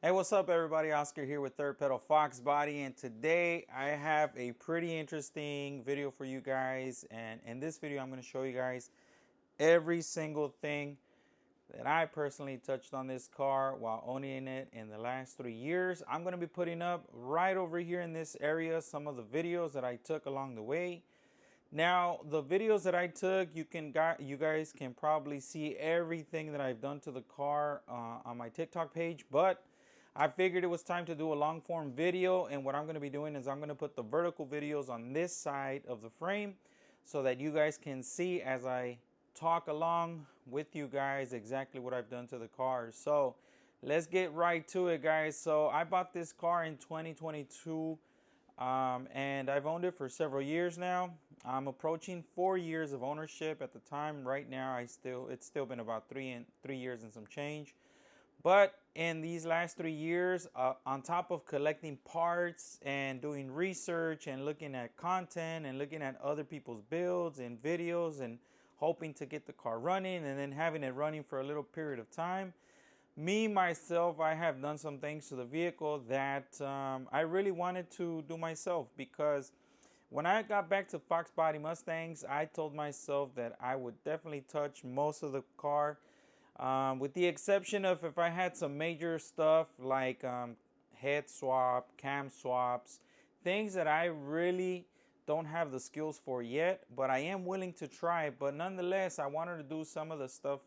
Hey, what's up everybody? Oscar here with Third Pedal Foxbody, and today I have a pretty interesting video for you guys. And in this video I'm going to show you guys every single thing that I personally touched on this car while owning it in the last 3 years. I'm going to be putting up right over here in this area some of the videos that I took along the way. Now, the videos that I took, you guys can probably see everything that I've done to the car on my TikTok page, but I figured it was time to do a long form video, and what I'm going to be doing is I'm going to put the vertical videos on this side of the frame so that you guys can see as I talk along with you guys exactly what I've done to the car. So let's get right to it, guys. So I bought this car in 2022 and I've owned it for several years now. I'm approaching 4 years of ownership at the time. Right now it's still been about 3 years and some change. But in these last 3 years, on top of collecting parts and doing research and looking at content and looking at other people's builds and videos and hoping to get the car running and then having it running for a little period of time, myself, I have done some things to the vehicle that I really wanted to do myself, because when I got back to Foxbody Mustangs, I told myself that I would definitely touch most of the car. With the exception of if I had some major stuff like head swap, cam swaps, things that I really don't have the skills for yet, but I am willing to try. But nonetheless, I wanted to do some of the stuff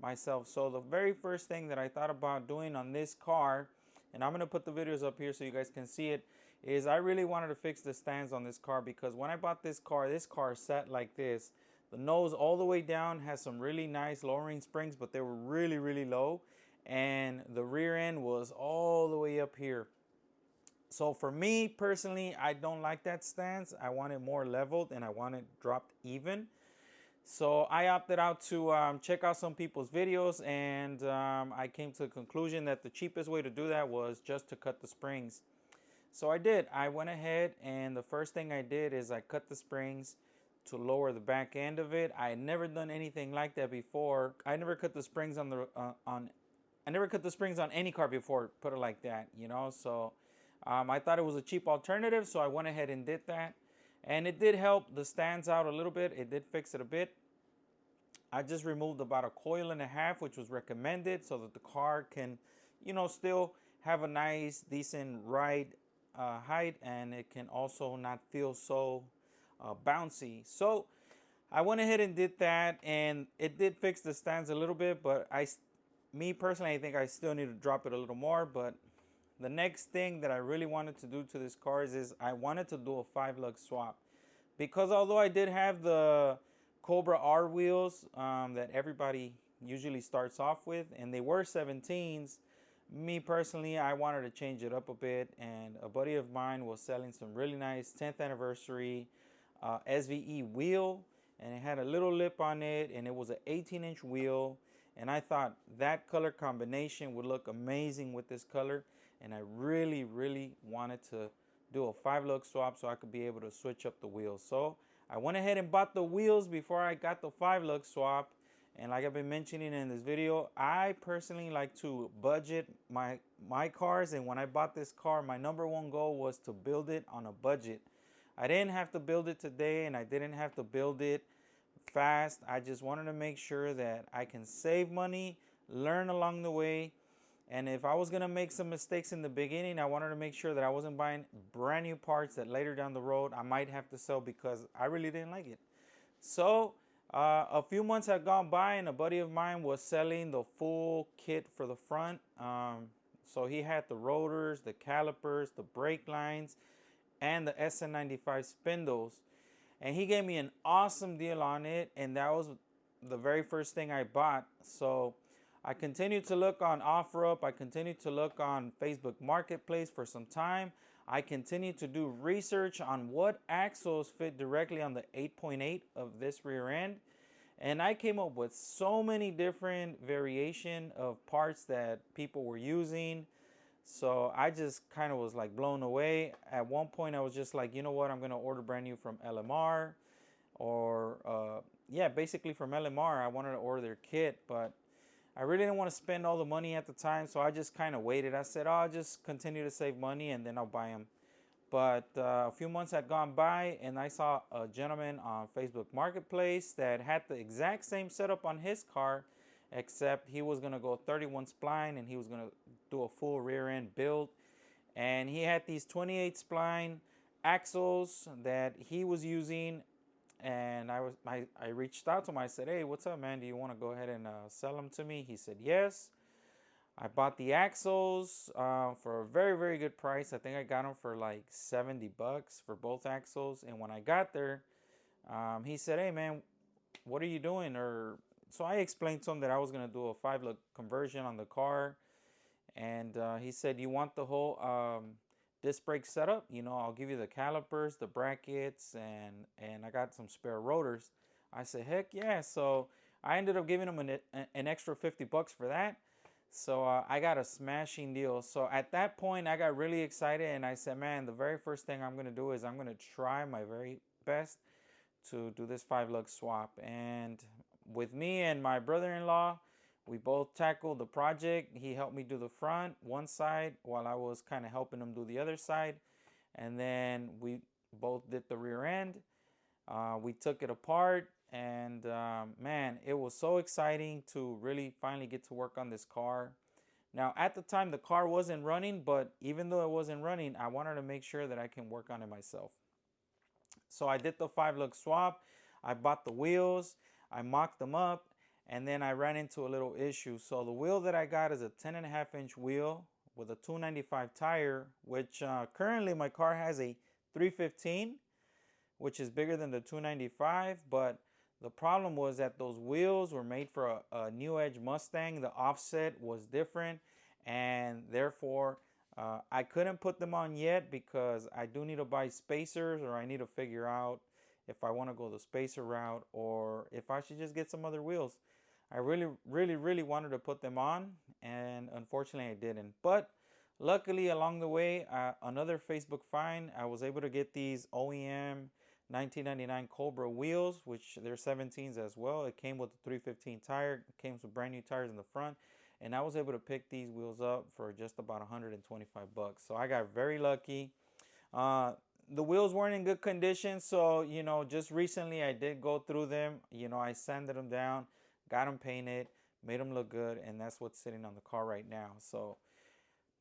myself. So the very first thing that I thought about doing on this car, and I'm going to put the videos up here so you guys can see it, is I really wanted to fix the stands on this car, because when I bought this car sat like this. The nose all the way down has some really nice lowering springs, but they were really, really low. And the rear end was all the way up here. So for me personally, I don't like that stance. I want it more leveled and I want it dropped even. So I opted out to check out some people's videos, and I came to the conclusion that the cheapest way to do that was just to cut the springs. So I did. I went ahead, and the first thing I did is I cut the springs to lower the back end of it. I had never done anything like that before. I never cut the springs on the I never cut the springs on any car before, put it like that, you know. So I thought it was a cheap alternative, so I went ahead and did that, and it did help the stands out a little bit. It did fix it a bit. I just removed about 1.5 coils, which was recommended, so that the car can, you know, still have a nice decent ride height, and it can also not feel so bouncy. So I went ahead and did that, and it did fix the stands a little bit, but me personally, I think I still need to drop it a little more. But the next thing that I really wanted to do to this car is I wanted to do a 5-lug swap, because although I did have the Cobra R wheels that everybody usually starts off with, and they were 17s, me personally, I wanted to change it up a bit, and a buddy of mine was selling some really nice 10th anniversary SVE wheel, and it had a little lip on it, and it was an 18-inch wheel, and I thought that color combination would look amazing with this color, and I really wanted to do a 5-lug swap so I could be able to switch up the wheels. So I went ahead and bought the wheels before I got the 5-lug swap. And like I've been mentioning in this video, I personally like to budget my cars, and when I bought this car, my #1 goal was to build it on a budget. I didn't have to build it today, and I didn't have to build it fast. I just wanted to make sure that I can save money, learn along the way, and if I was going to make some mistakes in the beginning, I wanted to make sure that I wasn't buying brand new parts that later down the road I might have to sell because I really didn't like it. So a few months had gone by, and a buddy of mine was selling the full kit for the front. So he had the rotors, the calipers, the brake lines, and the SN95 spindles, and he gave me an awesome deal on it, and that was the very first thing I bought. So I continued to look on OfferUp. I continued to look on Facebook Marketplace for some time. I continued to do research on what axles fit directly on the 8.8 of this rear end, and I came up with so many different variation of parts that people were using. So I just kind of was like blown away. At one point I was just like, you know what, I'm going to order brand new from LMR, or yeah, basically from LMR. I wanted to order their kit, but I really didn't want to spend all the money at the time, so I just kind of waited. I said, oh, I'll just continue to save money and then I'll buy them. But a few months had gone by, and I saw a gentleman on Facebook Marketplace that had the exact same setup on his car, except he was going to go 31 spline and he was going to do a full rear end build. And he had these 28 spline axles that he was using. And I reached out to him. I said, hey, what's up, man? Do you want to go ahead and sell them to me? He said, yes. I bought the axles for a very, very good price. I think I got them for like 70 bucks for both axles. And when I got there, he said, hey, man, what are you doing? So I explained to him that I was going to do a 5-lug conversion on the car. And he said, you want the whole disc brake setup? You know, I'll give you the calipers, the brackets, and I got some spare rotors. I said, heck yeah. So I ended up giving him an extra 50 bucks for that. So I got a smashing deal. So at that point, I got really excited, and I said, man, the very first thing I'm going to do is I'm going to try my very best to do this 5-lug swap. And with me and my brother-in-law, we both tackled the project. He helped me do the front, one side, while I was kind of helping him do the other side. And then we both did the rear end. We took it apart. And man, it was so exciting to really finally get to work on this car. Now, at the time, the car wasn't running, but even though it wasn't running, I wanted to make sure that I can work on it myself. So I did the 5-lug swap. I bought the wheels. I mocked them up, and then I ran into a little issue. So the wheel that I got is a 10.5-inch wheel with a 295 tire, which currently my car has a 315, which is bigger than the 295, but the problem was that those wheels were made for a New Edge Mustang. The offset was different, and therefore I couldn't put them on yet because I do need to buy spacers, or I need to figure out if I want to go the spacer route or if I should just get some other wheels. I really wanted to put them on, and unfortunately I didn't. But luckily along the way, another Facebook find, I was able to get these OEM 1999 Cobra wheels, which they're 17s as well. It came with a 315 tire. It came with brand new tires in the front, and I was able to pick these wheels up for just about 125 bucks. So I got very lucky. The wheels weren't in good condition, so you know, just recently I did go through them. You know, I sanded them down, got them painted, made them look good, and that's what's sitting on the car right now. So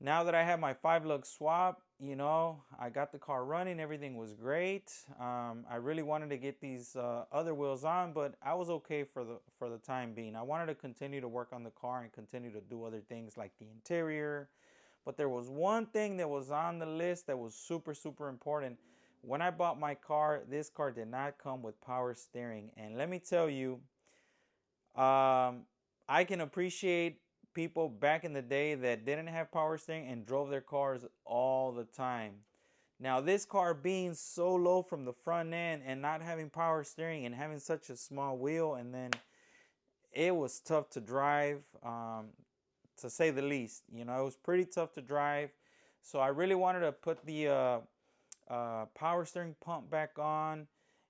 now that I have my 5-lug swap, you know, I got the car running. Everything was great. I really wanted to get these other wheels on, but I was okay for the time being. I wanted to continue to work on the car and continue to do other things like the interior. But there was one thing that was on the list that was super important. When I bought my car, this car did not come with power steering. And let me tell you, I can appreciate people back in the day that didn't have power steering and drove their cars all the time. Now this car being so low from the front end and not having power steering and having such a small wheel, and then it was tough to drive, to say the least. You know, it was pretty tough to drive. So I really wanted to put the power steering pump back on,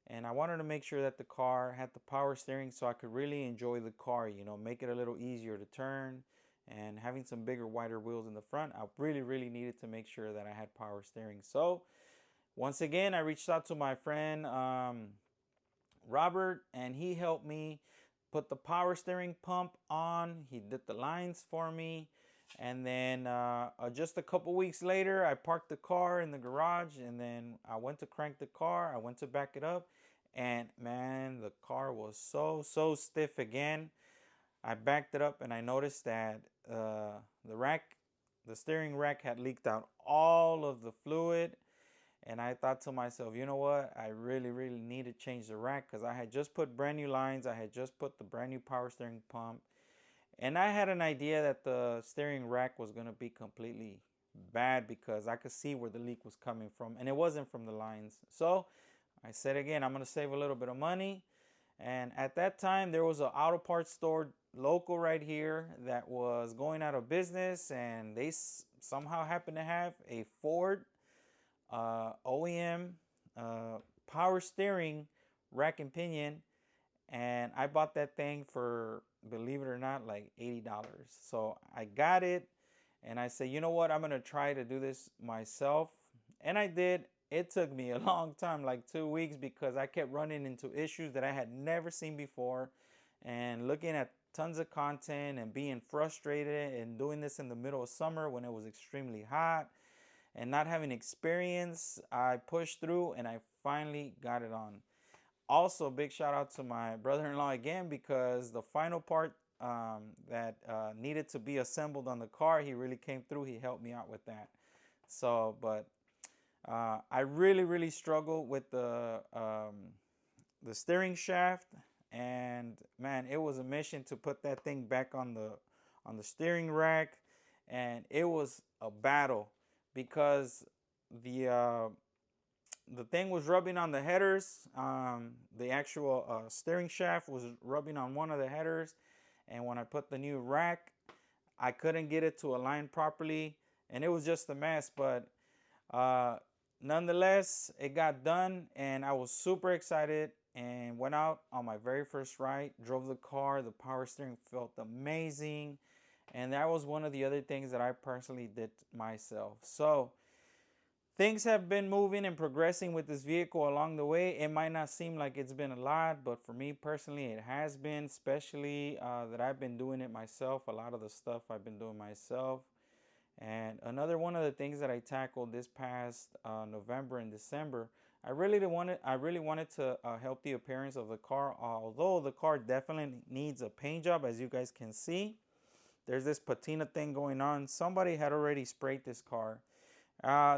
and I wanted to make sure that the car had the power steering so I could really enjoy the car, you know, make it a little easier to turn. And having some bigger, wider wheels in the front, I really needed to make sure that I had power steering. So once again, I reached out to my friend Robert, and he helped me put the power steering pump on. He did the lines for me. And then just a couple weeks later, I parked the car in the garage, and then I went to crank the car. I went to back it up, and man, the car was so stiff again. I backed it up, and I noticed that the steering rack had leaked out all of the fluid. And I thought to myself, you know what? I really need to change the rack, because I had just put brand new lines. I had just put the brand new power steering pump. And I had an idea that the steering rack was going to be completely bad because I could see where the leak was coming from, and it wasn't from the lines. So I said again, I'm going to save a little bit of money. And at that time, there was an auto parts store local right here that was going out of business, and they somehow happened to have a Ford OEM power steering rack and pinion. And I bought that thing for believe it or not, like $80. So I got it, and I said, you know what, I'm gonna try to do this myself. And I did. It took me a long time, like 2 weeks, because I kept running into issues that I had never seen before, and looking at tons of content and being frustrated and doing this in the middle of summer when it was extremely hot and not having experience. I pushed through and I finally got it on. Also, big shout out to my brother-in-law again, because the final part that needed to be assembled on the car, he really came through. He helped me out with that. So, but I really struggled with the steering shaft, and man, it was a mission to put that thing back on the steering rack, and it was a battle because the uh, the thing was rubbing on the headers. The actual steering shaft was rubbing on one of the headers, and when I put the new rack, I couldn't get it to align properly, and it was just a mess. But uh, nonetheless, it got done, and I was super excited and went out on my very first ride, drove the car. The power steering felt amazing, and that was one of the other things that I personally did myself. So things have been moving and progressing with this vehicle along the way. It might not seem like it's been a lot, but for me personally, it has been, especially that I've been doing it myself. A lot of the stuff I've been doing myself. And another one of the things that I tackled this past November and December, I really wanted to help the appearance of the car. Although the car definitely needs a paint job, as you guys can see, there's this patina thing going on. Somebody had already sprayed this car.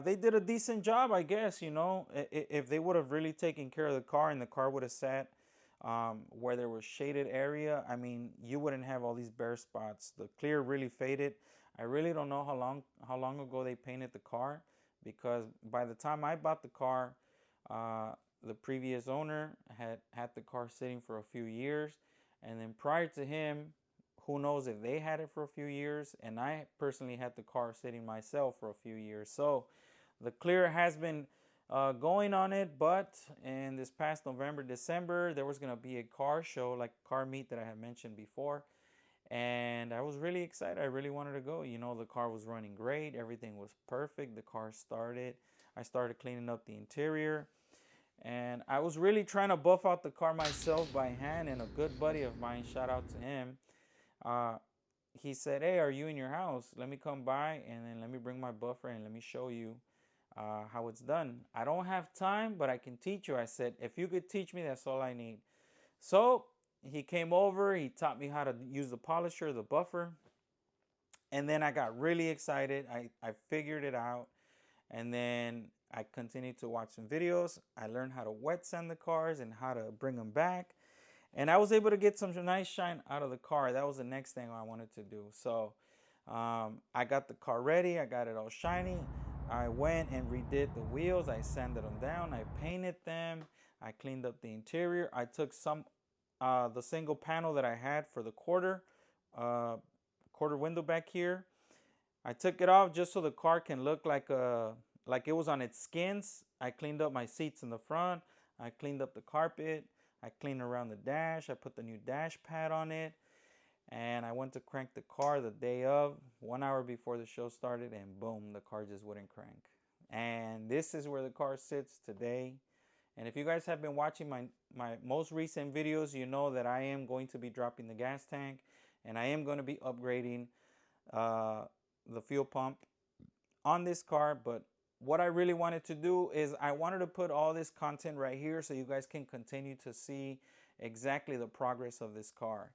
They did a decent job, I guess. You know, if they would have really taken care of the car and the car would have sat where there was shaded area, I mean, you wouldn't have all these bare spots. The clear really faded. I really don't know how long ago they painted the car, because by the time I bought the car, the previous owner had the car sitting for a few years, and then prior to him, who knows if they had it for a few years, and I personally had the car sitting myself for a few years. So the clear has been going on it, but in this past November, December, there was going to be a car show, like car meet that I had mentioned before, and I was really excited. I really wanted to go. You know, the car was running great. Everything was perfect. The car started. I started cleaning up the interior, and I was really trying to buff out the car myself by hand, and a good buddy of mine, shout out to him, uh, he said, hey, are you in your house? Let me come by and then let me bring my buffer and let me show you how it's done. I don't have time, but I can teach you. I said, if you could teach me, that's all I need. So he came over, he taught me how to use the polisher, the buffer, and then I got really excited. I figured it out, and then I continued to watch some videos. I learned how to wet sand the cars and how to bring them back. And I was able to get some nice shine out of the car. That was the next thing I wanted to do. So I got the car ready. I got it all shiny. I went and redid the wheels. I sanded them down. I painted them. I cleaned up the interior. I took the single panel that I had for the quarter window back here. I took it off just so the car can look like it was on its skins. I cleaned up my seats in the front. I cleaned up the carpet. I cleaned around the dash. I put the new dash pad on it, and I went to crank the car the day of, 1 hour before the show started, and boom, the car just wouldn't crank. And this is where the car sits today. And if you guys have been watching my most recent videos, you know that I am going to be dropping the gas tank, and I am going to be upgrading the fuel pump on this car. But what I really wanted to do is I wanted to put all this content right here so you guys can continue to see exactly the progress of this car.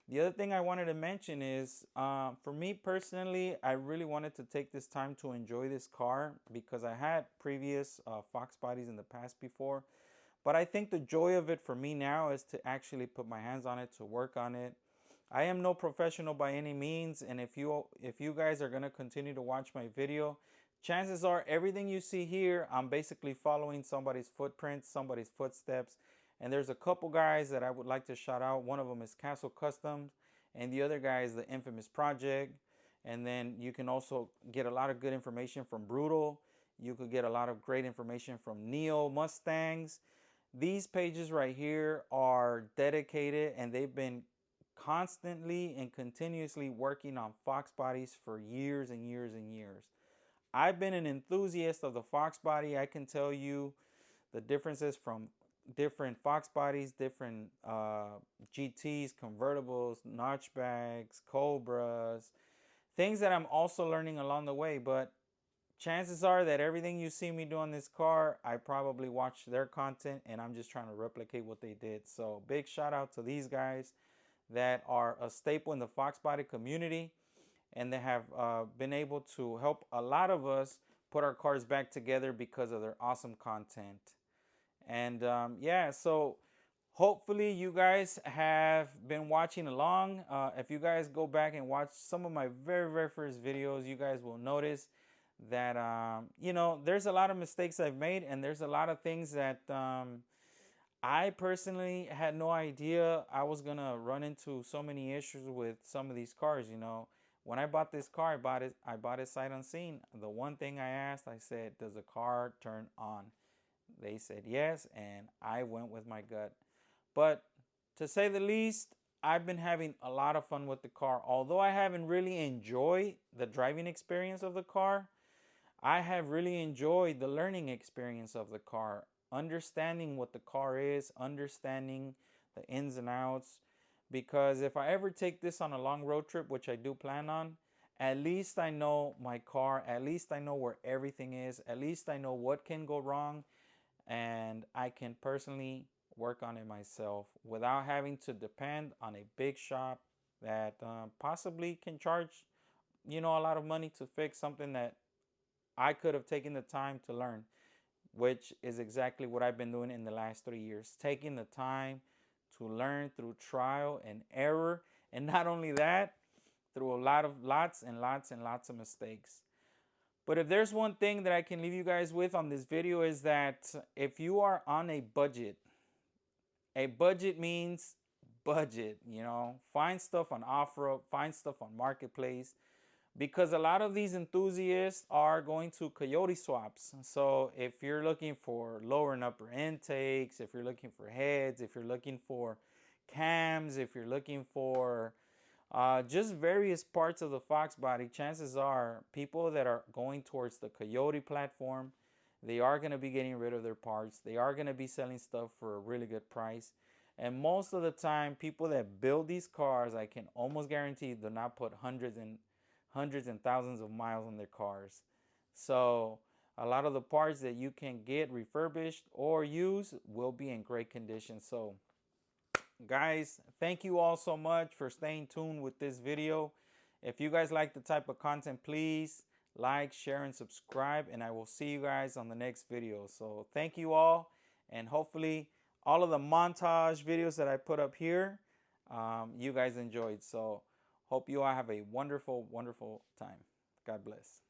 The other thing I wanted to mention is for me personally, I really wanted to take this time to enjoy this car, because I had previous Foxbodies in the past before. But I think the joy of it for me now is to actually put my hands on it, to work on it. I am no professional by any means, and if you guys are going to continue to watch my video, chances are everything you see here, I'm basically following somebody's footprints, somebody's footsteps. And there's a couple guys that I would like to shout out. One of them is Castle Customs, and the other guy is the Infamous Project. And then you can also get a lot of good information from Brutal. You could get a lot of great information from Neo Mustangs. These pages right here are dedicated, and they've been constantly and continuously working on Fox bodies for years and years and years. I've been an enthusiast of the Fox body. I can tell you the differences from different Fox bodies, different GTs, convertibles, notchbacks, Cobras, things that I'm also learning along the way. But chances are that everything you see me do on this car, I probably watched their content and I'm just trying to replicate what they did. So big shout out to these guys that are a staple in the Fox body community, and they have been able to help a lot of us put our cars back together because of their awesome content. And yeah, so hopefully you guys have been watching along. If you guys go back and watch some of my very first videos, you guys will notice that you know, there's a lot of mistakes I've made, and there's a lot of things that I personally had no idea I was gonna run into so many issues with some of these cars. You know, when I bought this car, I bought it sight unseen. The one thing I asked, I said, does the car turn on? They said yes, and I went with my gut. But to say the least, I've been having a lot of fun with the car. Although I haven't really enjoyed the driving experience of the car, I have really enjoyed the learning experience of the car, understanding what the car is, understanding the ins and outs. Because if I ever take this on a long road trip, which I do plan on, at least I know my car, at least I know where everything is, at least I know what can go wrong, and I can personally work on it myself without having to depend on a big shop that possibly can charge, you know, a lot of money to fix something that I could have taken the time to learn, which is exactly what I've been doing in the last 3 years, taking the time to learn through trial and error, and not only that, through lots and lots of mistakes. But if there's one thing that I can leave you guys with on this video, is that if you are on a budget means budget, you know, find stuff on OfferUp, find stuff on Marketplace, because a lot of these enthusiasts are going to coyote swaps. So if you're looking for lower and upper intakes, if you're looking for heads, if you're looking for cams, if you're looking for just various parts of the Fox body, chances are people that are going towards the coyote platform, they are going to be getting rid of their parts. They are going to be selling stuff for a really good price. And most of the time, people that build these cars, I can almost guarantee, do not put hundreds and thousands of miles on their cars. So a lot of the parts that you can get refurbished or used will be in great condition. So guys, thank you all so much for staying tuned with this video. If you guys like the type of content, please like, share, and subscribe, and I will see you guys on the next video. So thank you all, and hopefully all of the montage videos that I put up here, you guys enjoyed. So hope you all have a wonderful time. God bless.